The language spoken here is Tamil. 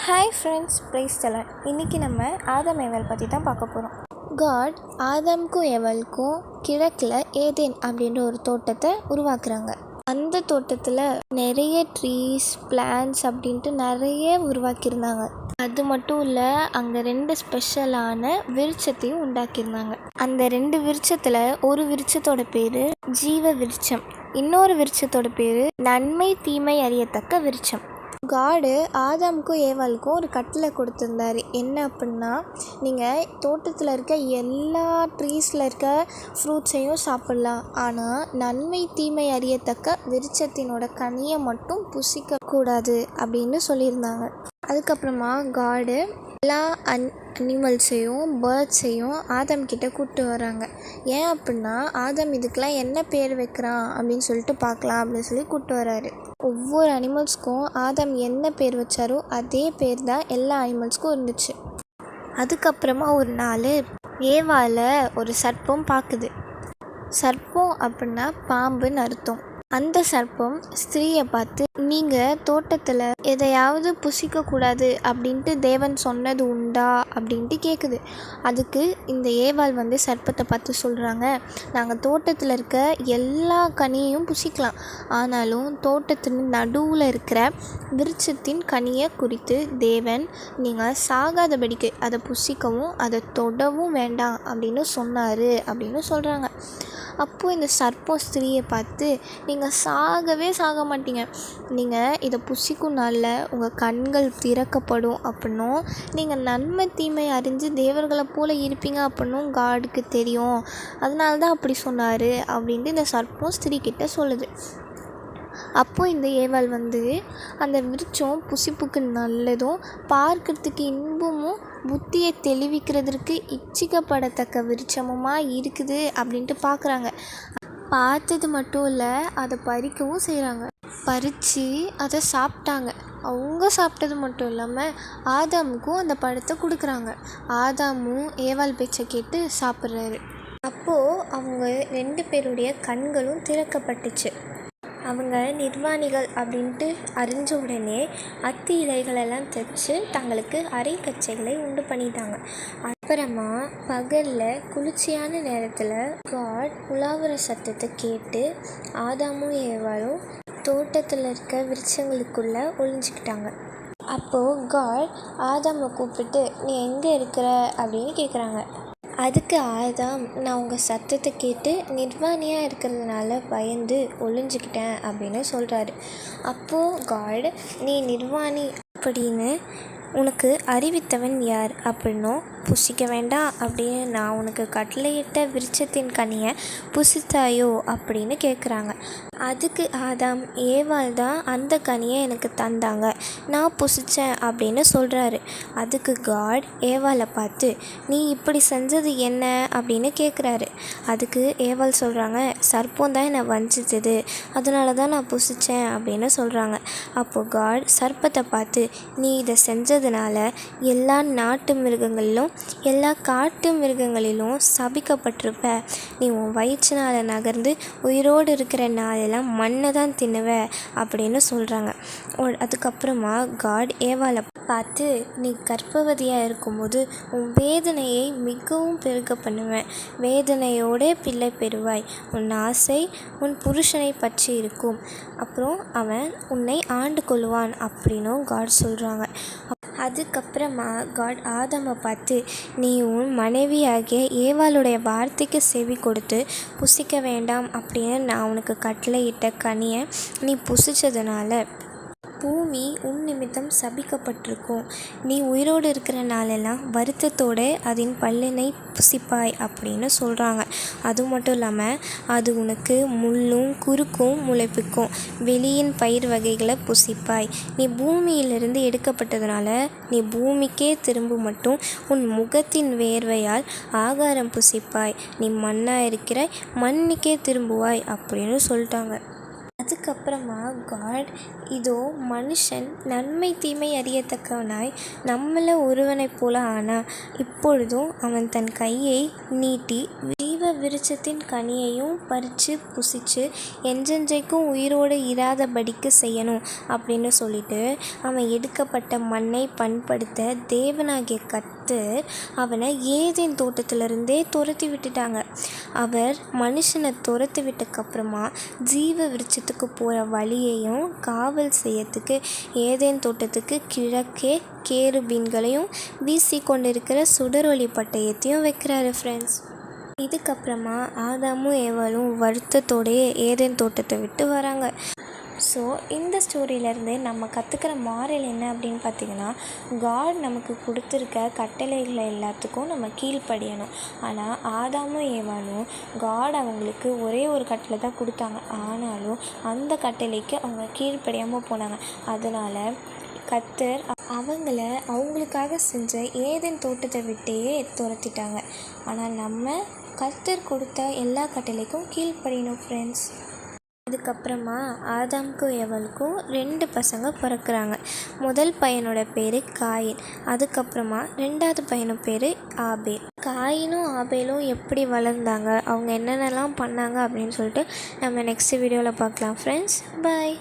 Hi friends, price தலாட். இன்றைக்கி நம்ம ஆதம் ஏவல் பற்றி தான் பார்க்க போகிறோம். காட் ஆதம்க்கும் ஏவலுக்கும் கிழக்கில் ஏதேன் அப்படின்ற ஒரு தோட்டத்தை உருவாக்குறாங்க. அந்த தோட்டத்தில் நிறைய ட்ரீஸ், பிளான்ட்ஸ் அப்படின்ட்டு நிறைய உருவாக்கியிருந்தாங்க. அது மட்டும் இல்லை, அங்கே 2 ஸ்பெஷலான விருட்சத்தையும் உண்டாக்கியிருந்தாங்க. அந்த 2 விருட்சத்தில் ஒரு விருட்சத்தோட பேர் ஜீவ விருட்சம், இன்னொரு விருட்சத்தோட பேர் நன்மை தீமை அறியத்தக்க விருட்சம். காடு ஆதாமுக்கும் ஏவாளுக்கும் ஒரு கட்டளை கொடுத்துருந்தாரு. என்ன அப்படின்னா, நீங்கள் தோட்டத்தில் இருக்க எல்லா ட்ரீஸில் இருக்க ஃப்ரூட்ஸையும் சாப்பிட்லாம், ஆனால் நன்மை தீமை அறியத்தக்க விருட்சத்தினோட கனியை மட்டும் புசிக்கக்கூடாது அப்படின்னு சொல்லியிருந்தாங்க. அதுக்கப்புறமா காடு எல்லா அனிமல்ஸையும் பேர்ட்ஸையும் ஆதம் கிட்ட கூப்பிட்டு வராங்க. ஏன் அப்படின்னா, ஆதம் இதுக்கெலாம் என்ன பேர் வைக்கிறான் அப்படின்னு சொல்லிட்டு பார்க்கலாம் அப்படின்னு சொல்லி கூப்பிட்டு வராரு. ஒவ்வொரு அனிமல்ஸ்க்கும் ஆதம் என்ன பேர் வச்சாரோ அதே பேர் தான் எல்லா அனிமல்ஸ்க்கும் இருந்துச்சு. அதுக்கப்புறமா ஒரு நாள் ஏவாளை ஒரு சர்ப்பம் பார்க்குது. சர்ப்பம் அப்படின்னா பாம்புன்னு அர்த்தம். அந்த சர்ப்பம் ஸ்திரீயை பார்த்து, நீங்கள் தோட்டத்தில் எதையாவது புசிக்கக்கூடாது அப்படின்ட்டு தேவன் சொன்னது உண்டா அப்படின்ட்டு கேட்குது. அதுக்கு இந்த ஏவாள் சர்ப்பத்தை பார்த்து சொல்கிறாங்க, நாங்கள் தோட்டத்தில் இருக்க எல்லா கனியையும் புசிக்கலாம், ஆனாலும் தோட்டத்தின் நடுவில் இருக்கிற விருட்சத்தின் கனியை குறித்து தேவன் நீங்கள் சாகாதபடிக்கு அதை புசிக்கவும் அதை தொடவும் வேண்டாம் அப்படின்னு சொன்னார் அப்படின்னு சொல்கிறாங்க. அப்போது இந்த சர்ப்பம் ஸ்திரீயை பார்த்து, நீங்கள் சாகவே சாக மாட்டீங்க, நீங்கள் இதை புசிக்கும் நாளில் உங்கள் கண்கள் திறக்கப்படும் அப்படின்னும், நீங்கள் நன்மை தீமை அறிஞ்சு தேவர்களை போல் இருப்பீங்க அப்படின்னும் காடுக்கு தெரியும், அதனால தான் அப்படி சொன்னார் அப்படின்ட்டு இந்த சர்ப்பம் ஸ்திரீக்கிட்ட சொல்லுது. அப்போது இந்த ஏவாள் அந்த விருட்சம் புசிப்புக்கு நல்லதும் பார்க்கறதுக்கு இன்பமும் புத்தியை தெளிவிக்கிறதுக்கு இச்சிக்கப்படத்தக்க விருட்சமுமாக இருக்குது அப்படின்ட்டு பார்க்குறாங்க. பார்த்தது மட்டும் இல்லை, அதை பறிக்கவும் செய்கிறாங்க. பறித்து அதை சாப்பிட்டாங்க. அவங்க சாப்பிட்டது மட்டும் இல்லாமல் ஆதாமுக்கும் அந்த பழத்தை கொடுக்குறாங்க. ஆதாமும் ஏவாள் பேச்சை கேட்டு சாப்பிட்றாரு. அப்போது அவங்க 2 பேருடைய கண்களும் திறக்கப்பட்டுச்சு. அவங்க நிர்வாணிகள் அப்படின்ட்டு அறிஞ்ச உடனே அத்தி இலைகளெல்லாம் தைச்சு தங்களுக்கு அரை கச்சைகளை உண்டு பண்ணிட்டாங்க. அப்புறமா பகலில் குளிர்ச்சியான நேரத்தில் காட் உலாவுற சத்தத்தை கேட்டு ஆதாமும் ஏவாளும் தோட்டத்தில் இருக்க விருட்சங்களுக்குள்ளே ஒளிஞ்சிக்கிட்டாங்க. அப்போது காட் ஆதாமை கூப்பிட்டு, நீ எங்கே இருக்கிற அப்படின்னு கேட்குறாங்க. அதுக்கு ஆதாம், நான் உங்கள் சத்தத்தை கேட்டு நிர்வாணியாக இருக்கிறதுனால பயந்து ஒளிஞ்சிக்கிட்டேன் அப்படின்னு சொல்கிறாரு. அப்போது காட், நீ நிர்வாணி அப்படின்னு உனக்கு அறிவித்தவன் யார் அப்படின்னும், புசிக்க வேண்டாம் அப்படின்னு நான் உனக்கு கட்டளையிட்ட விருட்சத்தின் கனியை புசித்தாயோ அப்படின்னு கேட்குறாங்க. அதுக்கு ஆதாம், ஏவாள் தான் அந்த கனியை எனக்கு தந்தாங்க, நான் புசித்தேன் அப்படின்னு சொல்கிறாரு. அதுக்கு காட் ஏவாளை பார்த்து, நீ இப்படி செஞ்சது என்ன அப்படின்னு கேட்குறாரு. அதுக்கு ஏவாள் சொல்கிறாங்க, சர்ப்பம் தான் என்னை வஞ்சித்தது, அதனால தான் நான் புசித்தேன் அப்படின்னு சொல்கிறாங்க. அப்போது காட் சர்ப்பத்தை பார்த்து, நீ இதை செஞ்சதுனால எல்லா நாட்டு மிருகங்களிலும் எல்லா காட்டு மிருகங்களிலும் சபிக்கப்பட்டிருப்ப, நீ உன் வயிற்றுனால நகர்ந்து உயிரோடு இருக்கிற நாளெல்லாம் மண்ணை தான் தின்னுவ அப்படின்னு சொல்கிறாங்க. அதுக்கப்புறமா காட் ஏவாளை பார்த்து, நீ கர்ப்பவதியாக இருக்கும்போது உன் வேதனையை மிகவும் பெருக பண்ணுவேன், வேதனையோட பிள்ளை பெறுவாய், உன் ஆசை உன் புருஷனை பற்றி இருக்கும், அப்புறம் அவன் உன்னை ஆண்டு கொள்வான் அப்படின்னும் காட் சொல்கிறாங்க. அதுக்கப்புறமா காட் ஆதாமை பார்த்து, நீ உன் மனைவியாகிய ஏவாளுடைய வார்த்தைக்கு செவி கொடுத்து புசிக்க வேண்டாம் அப்படின்னு நான் உனக்கு கட்டளையிட்ட கனியை நீ புசித்ததுனால பூமி உன் நிமித்தம் சபிக்கப்பட்டிருக்கும், நீ உயிரோடு இருக்கிற நாளெல்லாம் வருத்தத்தோடு அதன் பல்லினை புசிப்பாய் அப்படின்னு சொல்கிறாங்க. அது மட்டும் இல்லாமல் அது உனக்கு முள்ளும் குறுக்கும் முளைப்பிக்கும், வெளியின் பயிர் வகைகளை புசிப்பாய், நீ பூமியிலிருந்து எடுக்கப்பட்டதுனால நீ பூமிக்கே திரும்ப மட்டும் உன் முகத்தின் வேர்வையால் ஆகாரம் புசிப்பாய், நீ மண்ணாக இருக்கிற மண்ணுக்கே திரும்புவாய் அப்படின்னு சொல்லிட்டாங்க. இதுக்கப்புறமா காட் இதோ மனுஷன் நன்மை தீமை அறியத்தக்கவனாய் நம்மள ஒருவனைப் போல ஆனான். இப்பொழுதும் அவன் தன் கையை நீட்டி ஜீவ விருட்சத்தின் கனியையும் பறித்து புசித்து என்றென்றைக்கும் உயிரோடு இராதபடிக்கு செய்யணும் அப்படின்னு சொல்லிட்டு அவன் எடுக்கப்பட்ட மண்ணை பண்படுத்த தேவனாகிய கர்த்தர் அவனை ஏதேன் தோட்டத்திலிருந்தே துரத்தி விட்டுட்டாங்க. அவர் மனுஷனை துரத்தி விட்டதுக்கப்புறமா ஜீவ விருட்சத்துக்கு போகிற வழியையும் காவல் செய்யறதுக்கு ஏதேன் தோட்டத்துக்கு கிழக்கே கேருபீன்களையும் வீசி கொண்டிருக்கிற சுடரொளி பட்டயத்தையும் வைக்கிறாரு ஃப்ரெண்ட்ஸ். இதுக்கப்புறமா ஆதாமும் ஏவாளும் வருத்தத்தோடையே ஏதேன் தோட்டத்தை விட்டு வராங்க. ஸோ இந்த ஸ்டோரியிலேருந்து நம்ம கற்றுக்கிற மாரல் என்ன அப்படின்னு பார்த்திங்கன்னா, காட் நமக்கு கொடுத்துருக்க கட்டளைகளை எல்லாத்துக்கும் நம்ம கீழ்ப்படியணும். ஆனால் ஆதாமும் ஏவாளும் காட் அவங்களுக்கு ஒரே ஒரு கட்டளை தான் கொடுத்தாங்க. ஆனாலும் அந்த கட்டளைக்கு அவங்க கீழ்ப்படியாமல் போனாங்க. அதனால் கர்த்தர் அவங்களுக்காக செஞ்ச ஏதேன் தோட்டத்தை விட்டே துரத்திட்டாங்க. ஆனால் நம்ம கர்த்தர் கொடுத்த எல்லா கட்டளைக்கும் கீழ்ப்படியணும் ஃப்ரெண்ட்ஸ். அதுக்கப்புறமா ஆதாமுக்கும் ஏவாளுக்கும் 2 பசங்க பிறக்கிறாங்க. முதல் பையனோட பேர் காயின். அதுக்கப்புறமா 2வது பையனோட பேர் ஆபேல். காயினும் ஆபேலும் எப்படி வளர்ந்தாங்க, அவங்க என்னென்னலாம் பண்ணாங்க அப்படின்னு சொல்லிட்டு நம்ம நெக்ஸ்ட் வீடியோவில் பார்க்கலாம் ஃப்ரெண்ட்ஸ். பாய்.